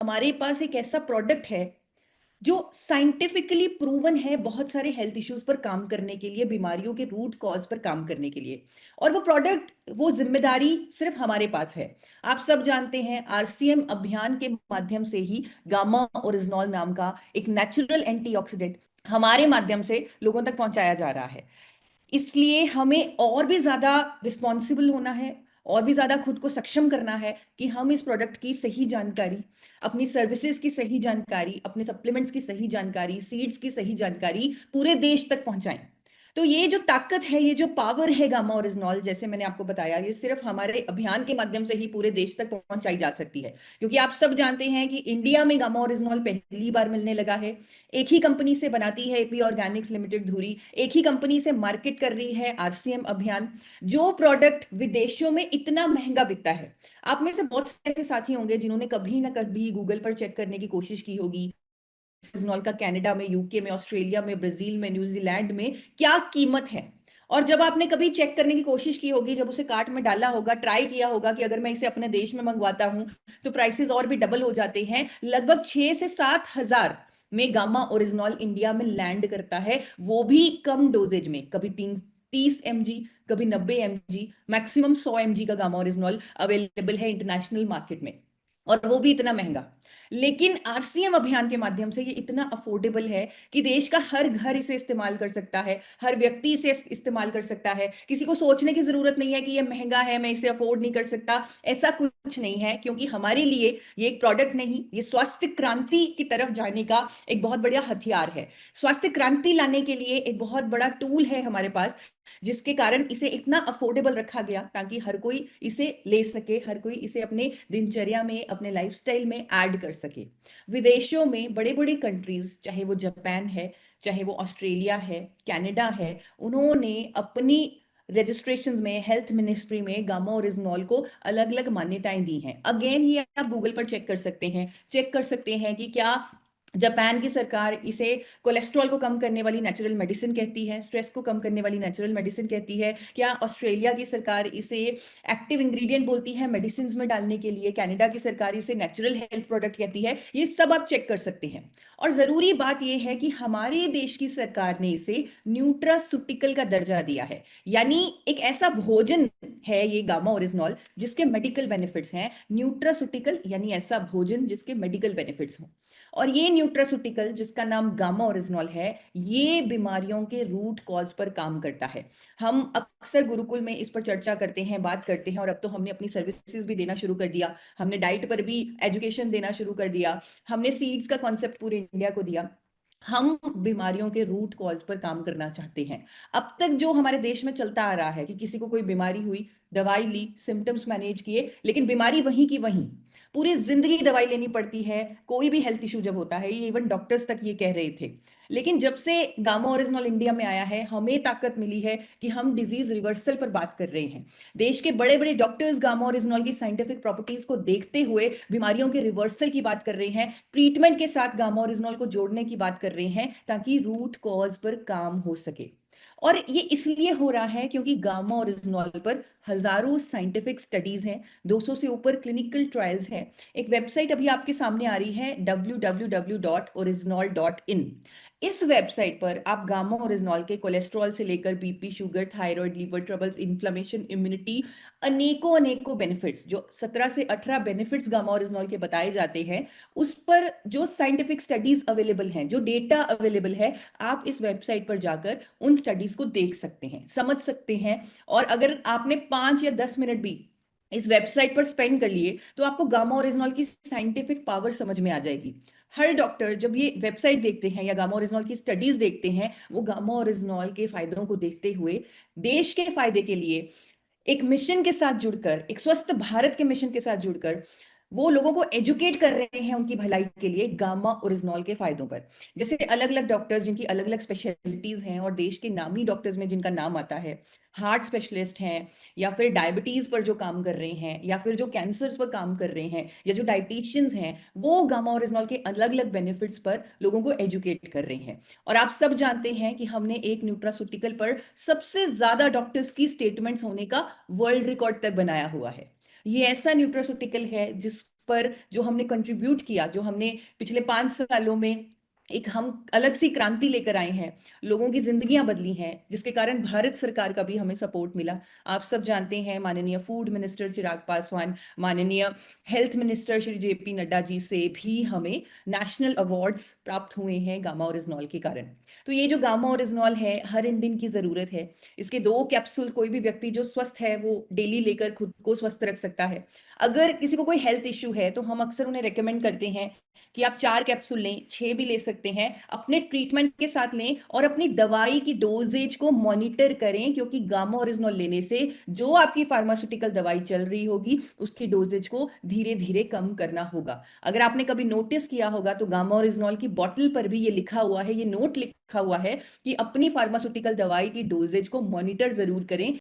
हमारे पास एक ऐसा प्रोडक्ट है जो साइंटिफिकली प्रूवन है बहुत सारे हेल्थ इश्यूज पर काम करने के लिए, बीमारियों के रूट कॉज पर काम करने के लिए। और वो प्रोडक्ट, वो जिम्मेदारी सिर्फ हमारे पास है। आप सब जानते हैं आरसीएम अभियान के माध्यम से ही गामा ओरिजिनॉल नाम का एक नेचुरल एंटीऑक्सीडेंट हमारे माध्यम से लोगों तक पहुंचाया जा रहा है। इसलिए हमें और भी ज्यादा रिस्पॉन्सिबल होना है, और भी ज्यादा खुद को सक्षम करना है कि हम इस प्रोडक्ट की सही जानकारी, अपनी सर्विसेज की सही जानकारी, अपने सप्लीमेंट्स की सही जानकारी, सीड्स की सही जानकारी पूरे देश तक पहुंचाएं। तो ये जो ताकत है, ये जो पावर है गामा ओरिजिनॉल, जैसे मैंने आपको बताया, ये सिर्फ हमारे अभियान के माध्यम से ही पूरे देश तक पहुंचाई जा सकती है। क्योंकि आप सब जानते हैं कि इंडिया में गामा ओरिजिनॉल पहली बार मिलने लगा है। एक ही कंपनी से बनाती है एपी ऑर्गेनिक्स लिमिटेड धुरी, एक ही कंपनी से मार्केट कर रही है आरसीएम अभियान। जो प्रोडक्ट विदेशों में इतना महंगा बिकता है, आप में से बहुत से ऐसे साथी होंगे जिन्होंने कभी ना कभी गूगल पर चेक करने की कोशिश की होगी ओरिजिनॉल का कनाडा में, यूके में, ऑस्ट्रेलिया में, ब्राजील में, न्यूजीलैंड में क्या कीमत है। और जब आपने कभी चेक करने की कोशिश की होगी, जब उसे कार्ट में डाला होगा, ट्राई किया होगा कि अगर मैं इसे अपने देश में मंगवाता हूं तो प्राइसेस और भी डबल हो जाते हैं, लगभग 6 से 7 हजार में गामा ओरिजिनॉल इंडिया में लैंड करता है, वो भी कम डोजेज में। कभी 30 mg, कभी 90 mg, मैक्सिमम 100 mg का गामा ओरिजिनॉल अवेलेबल है इंटरनेशनल मार्केट में, और वो भी इतना महंगा। लेकिन आरसीएम अभियान के माध्यम से ये इतना अफोर्डेबल है कि देश का हर घर इसे इस्तेमाल कर सकता है, हर व्यक्ति इसे इस्तेमाल कर सकता है। किसी को सोचने की जरूरत नहीं है कि ये महंगा है, मैं इसे अफोर्ड नहीं कर सकता। ऐसा कुछ नहीं है, क्योंकि हमारे लिए ये एक प्रोडक्ट नहीं, ये स्वास्थ्य क्रांति की तरफ जाने का एक बहुत बड़ा हथियार है। स्वास्थ्य क्रांति लाने के लिए एक बहुत बड़ा टूल है हमारे पास, जिसके कारण इसे इतना अफोर्डेबल रखा गया ताकि हर कोई इसे ले सके, हर कोई इसे अपने दिनचर्या में, अपने लाइफस्टाइल में ऐड कर सके। विदेशों में बड़े बड़े कंट्रीज, चाहे वो जापान है, चाहे वो ऑस्ट्रेलिया है, कनाडा है, उन्होंने अपनी रजिस्ट्रेशन में, हेल्थ मिनिस्ट्री में गामा ओरिजिनॉल को अलग अलग मान्यताएं दी हैं। अगेन ये आप गूगल पर चेक कर सकते हैं कि क्या जापान की सरकार इसे कोलेस्ट्रॉल को कम करने वाली नेचुरल मेडिसिन कहती है, स्ट्रेस को कम करने वाली नेचुरल मेडिसिन कहती है। क्या ऑस्ट्रेलिया की सरकार इसे एक्टिव इंग्रेडिएंट बोलती है मेडिसिन में डालने के लिए, कनाडा की सरकार इसे नेचुरल हेल्थ प्रोडक्ट कहती है। ये सब आप चेक कर सकते हैं। और जरूरी बात यह है कि हमारे देश की सरकार ने इसे न्यूट्रास्यूटिकल का दर्जा दिया है, यानी एक ऐसा भोजन है ये गामा ओरिजिनॉल जिसके मेडिकल बेनिफिट्स हैं। न्यूट्रास्यूटिकल यानी ऐसा भोजन जिसके मेडिकल बेनिफिट्स हों। और ये न्यूट्रास्यूटिकल जिसका नाम गामा ओरिजिनॉल है, ये बीमारियों के रूट कॉज पर काम करता है। हम अक्सर गुरुकुल में इस पर चर्चा करते हैं, बात करते हैं, और अब तो हमने अपनी सर्विसेज भी देना शुरू कर दिया, हमने डाइट पर भी एजुकेशन देना शुरू कर दिया, हमने सीड्स का कॉन्सेप्ट पूरे इंडिया को दिया। हम बीमारियों के रूट कॉज पर काम करना चाहते हैं। अब तक जो हमारे देश में चलता आ रहा है कि किसी को कोई बीमारी हुई, दवाई ली, सिम्टम्स मैनेज किए, लेकिन बीमारी वहीं की वहीं, पूरी जिंदगी दवाई लेनी पड़ती है। कोई भी हेल्थ इशू जब होता है, ये इवन डॉक्टर्स तक ये कह रहे थे। लेकिन जब से गामा ओरिजिनॉल इंडिया में आया है, हमें ताकत मिली है कि हम डिजीज रिवर्सल पर बात कर रहे हैं। देश के बड़े बड़े डॉक्टर्स गामा ओरिजिनॉल की साइंटिफिक प्रॉपर्टीज को देखते हुए बीमारियों के रिवर्सल की बात कर रहे हैं, ट्रीटमेंट के साथ गामा ओरिजिनॉल को जोड़ने की बात कर रहे हैं, ताकि रूट कॉज पर काम हो सके। और ये इसलिए हो रहा है क्योंकि गामा ओरिजिनॉल पर हजारों साइंटिफिक स्टडीज हैं, 200 से ऊपर क्लिनिकल ट्रायल्स हैं। एक वेबसाइट अभी आपके सामने आ रही है, www.originol.in। इस वेबसाइट पर आप गामा ओरिजिनॉल के कोलेस्ट्रॉल से लेकर BP, sugar, thyroid, liver troubles, inflammation, immunity, अनेकों अनेकों बेनिफिट्स, जो 17 से 18 बेनिफिट्स गामा ओरिजिनॉल के बताए जाते हैं, उस पर जो साइंटिफिक स्टडीज अवेलेबल हैं, जो डेटा अवेलेबल है, आप इस वेबसाइट पर जाकर उन स्टडीज को देख सकते हैं, समझ सकते हैं। और अगर आपने 5 या 10 मिनट भी इस वेबसाइट पर स्पेंड कर लिए, तो आपको गामा ओरिजिनॉल की साइंटिफिक पावर समझ में आ जाएगी। हर डॉक्टर जब ये वेबसाइट देखते हैं या गामा ओरिजिनॉल की स्टडीज देखते हैं, वो गामा ओरिजिनॉल के फायदों को देखते हुए देश के फायदे के लिए एक मिशन के साथ जुड़कर, एक स्वस्थ भारत के मिशन के साथ जुड़कर, वो लोगों को एजुकेट कर रहे हैं उनकी भलाई के लिए गामा ओरिजिनॉल के फायदों पर। जैसे अलग अलग डॉक्टर्स जिनकी अलग अलग स्पेशलिटीज हैं, और देश के नामी डॉक्टर्स में जिनका नाम आता है, हार्ट स्पेशलिस्ट हैं, या फिर डायबिटीज पर जो काम कर रहे हैं, या फिर जो कैंसर पर काम कर रहे हैं, या जो डाइटिशियंस हैं, वो गामा ओरिजिनॉल के अलग अलग बेनिफिट्स पर लोगों को एजुकेट कर रहे हैं। और आप सब जानते हैं कि हमने एक न्यूट्रास्यूटिकल पर सबसे ज्यादा डॉक्टर्स की स्टेटमेंट्स होने का वर्ल्ड रिकॉर्ड तक बनाया हुआ है। ये ऐसा न्यूट्रास्यूटिकल है जिस पर जो हमने कंट्रीब्यूट किया, जो हमने पिछले 5 सालों में एक हम अलग सी क्रांति लेकर आए हैं, लोगों की ज़िंदगियाँ बदली हैं, जिसके कारण भारत सरकार का भी हमें सपोर्ट मिला। आप सब जानते हैं माननीय फूड मिनिस्टर चिराग पासवान, माननीय health minister Shri JP Nadda ji से भी हमें नेशनल अवार्ड्स प्राप्त हुए हैं गामा ओरिजिनॉल के कारण। तो ये जो गामा ओरिजिनॉल है, हर इंडियन की ज़रूरत है। इसके 2 कैप्सूल कोई भी व्यक्ति जो स्वस्थ है, वो डेली लेकर खुद को स्वस्थ रख सकता है। अगर किसी को कोई हेल्थ इश्यू है, तो हम अक्सर उन्हें रिकमेंड करते हैं कि आप 4 कैप्सूल लें, 6 भी ले सकते हैं, अपने ट्रीटमेंट के साथ लें और अपनी दवाई की डोज़ेज को मॉनिटर करें क्योंकि गामा ओरिजिनॉल लेने से जो आपकी फार्मास्यूटिकल दवाई चल रही होगी, उसकी डोज़ेज को धीरे-धीरे कम करना होगा। अगर आपने कभी नोटिस किया होगा तो गामा ओरिजिनॉल की बॉटल पर भी ये लिखा हुआ है, ये नोट लिखा हुआ है कि अपनी फार्मास्यूटिकल दवाई की डोज़ेज को मॉनिटर ज़रूर करें